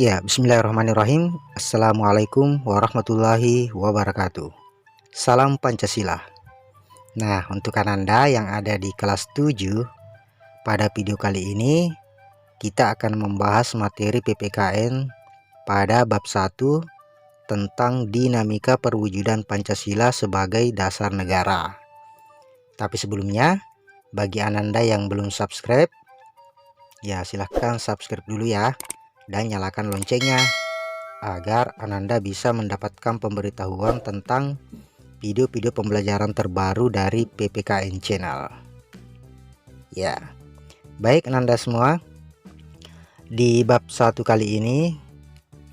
Ya, bismillahirrahmanirrahim. Assalamualaikum warahmatullahi wabarakatuh. Salam Pancasila. Nah, untuk Ananda yang ada di kelas 7, pada video kali ini kita akan membahas materi PPKN pada bab 1 tentang dinamika perwujudan Pancasila sebagai dasar negara. Tapi sebelumnya, bagi Ananda yang belum subscribe, ya silahkan subscribe dulu ya, dan nyalakan loncengnya agar Ananda bisa mendapatkan pemberitahuan tentang video-video pembelajaran terbaru dari PPKN Channel. Ya, baik Ananda semua, di bab 1 kali ini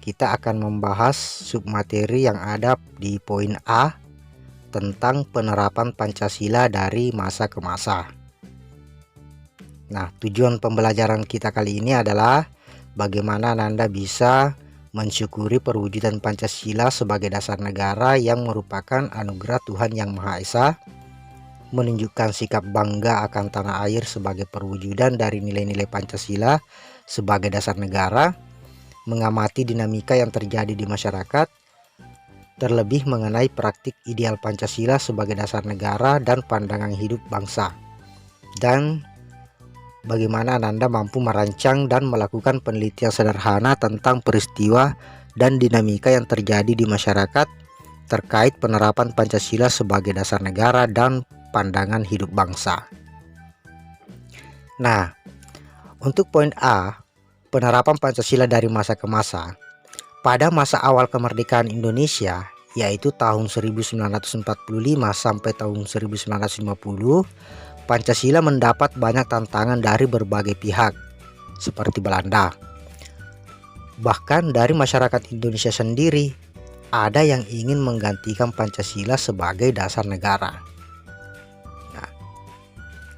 kita akan membahas submateri yang ada di poin A tentang penerapan Pancasila dari masa ke masa. Nah, tujuan pembelajaran kita kali ini adalah bagaimana Ananda bisa mensyukuri perwujudan Pancasila sebagai dasar negara yang merupakan anugerah Tuhan Yang Maha Esa, menunjukkan sikap bangga akan tanah air sebagai perwujudan dari nilai-nilai Pancasila sebagai dasar negara, mengamati dinamika yang terjadi di masyarakat, terlebih mengenai praktik ideal Pancasila sebagai dasar negara dan pandangan hidup bangsa, dan bagaimana Ananda mampu merancang dan melakukan penelitian sederhana tentang peristiwa dan dinamika yang terjadi di masyarakat terkait penerapan Pancasila sebagai dasar negara dan pandangan hidup bangsa. Nah, untuk poin A, penerapan Pancasila dari masa ke masa. Pada masa awal kemerdekaan Indonesia, yaitu tahun 1945 sampai tahun 1950, Pancasila mendapat banyak tantangan dari berbagai pihak, seperti Belanda. Bahkan dari masyarakat Indonesia sendiri, ada yang ingin menggantikan Pancasila sebagai dasar negara. Nah,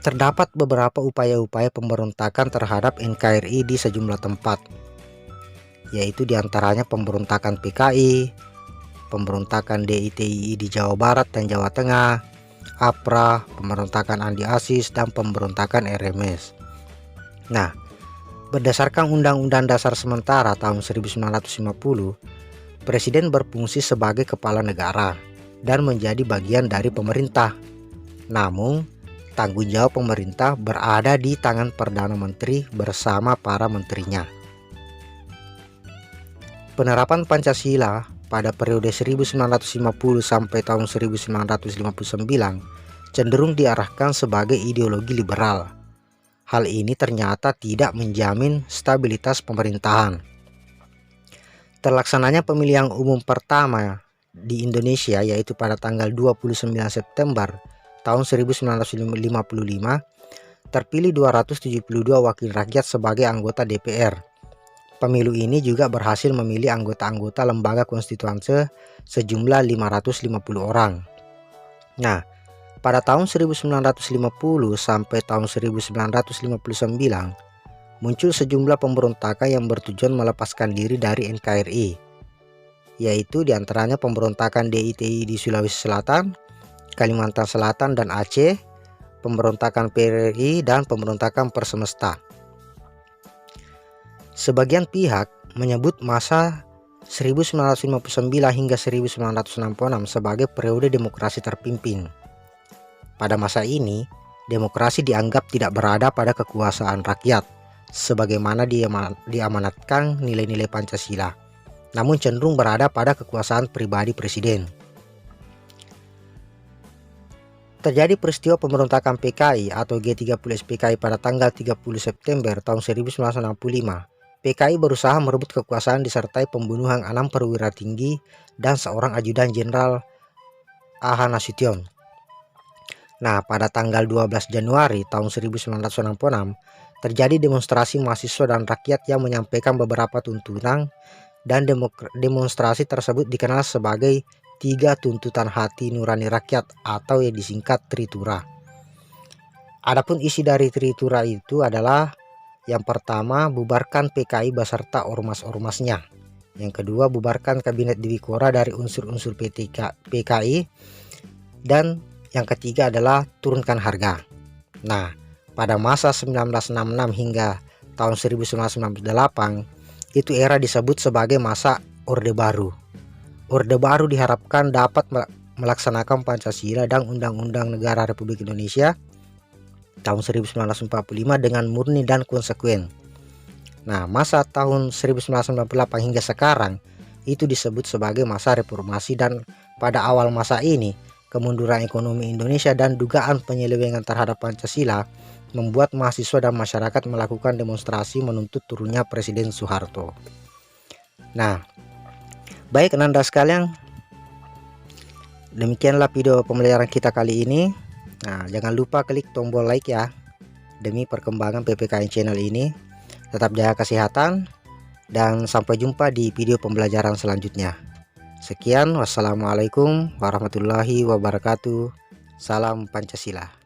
terdapat beberapa upaya-upaya pemberontakan terhadap NKRI di sejumlah tempat, yaitu diantaranya pemberontakan PKI, pemberontakan DITII di Jawa Barat dan Jawa Tengah, APRA, pemberontakan Andi Asis, dan pemberontakan RMS. Nah, berdasarkan Undang-Undang Dasar Sementara tahun 1950, Presiden berfungsi sebagai kepala negara dan menjadi bagian dari pemerintah. Namun, tanggung jawab pemerintah berada di tangan Perdana Menteri bersama para menterinya. Penerapan Pancasila pada periode 1950 sampai tahun 1959 cenderung diarahkan sebagai ideologi liberal. Hal ini ternyata tidak menjamin stabilitas pemerintahan. Terlaksananya pemilihan umum pertama di Indonesia, yaitu pada tanggal 29 September tahun 1955, terpilih 272 wakil rakyat sebagai anggota DPR. Pemilu ini juga berhasil memilih anggota-anggota lembaga konstituante sejumlah 550 orang. Nah, pada tahun 1950 sampai tahun 1959 muncul sejumlah pemberontakan yang bertujuan melepaskan diri dari NKRI, yaitu diantaranya pemberontakan DITI di Sulawesi Selatan, Kalimantan Selatan dan Aceh, pemberontakan PRI, dan pemberontakan Persemesta. Sebagian pihak menyebut masa 1959 hingga 1966 sebagai periode demokrasi terpimpin. Pada masa ini, demokrasi dianggap tidak berada pada kekuasaan rakyat, sebagaimana diamanatkan nilai-nilai Pancasila, namun cenderung berada pada kekuasaan pribadi presiden. Terjadi peristiwa pemberontakan PKI atau G30 PKI pada tanggal 30 September tahun 1965. PKI berusaha merebut kekuasaan disertai pembunuhan 6 perwira tinggi dan seorang ajudan jenderal A.H. Nasution. Nah, pada tanggal 12 Januari tahun 1966 terjadi demonstrasi mahasiswa dan rakyat yang menyampaikan beberapa tuntutan, dan demonstrasi tersebut dikenal sebagai 3 tuntutan hati nurani rakyat atau yang disingkat Tritura. Adapun isi dari Tritura itu adalah: yang pertama, bubarkan PKI beserta ormas-ormasnya. Yang kedua, bubarkan kabinet Dwikora dari unsur-unsur PKI. Dan yang ketiga adalah turunkan harga. Nah, pada masa 1966 hingga tahun 1998, itu era disebut sebagai masa Orde Baru. Orde Baru diharapkan dapat melaksanakan Pancasila dan Undang-Undang Negara Republik Indonesia tahun 1945 dengan murni dan konsekuen. Nah, masa tahun 1998 hingga sekarang itu disebut sebagai masa reformasi, dan pada awal masa ini kemunduran ekonomi Indonesia dan dugaan penyelewengan terhadap Pancasila membuat mahasiswa dan masyarakat melakukan demonstrasi menuntut turunnya Presiden Soeharto. Nah, baik Ananda sekalian, demikianlah video pembelajaran kita kali ini. Nah, jangan lupa klik tombol like ya, demi perkembangan PPKN channel ini. Tetap jaga kesehatan dan sampai jumpa di video pembelajaran selanjutnya. Sekian, wassalamualaikum warahmatullahi wabarakatuh. Salam Pancasila.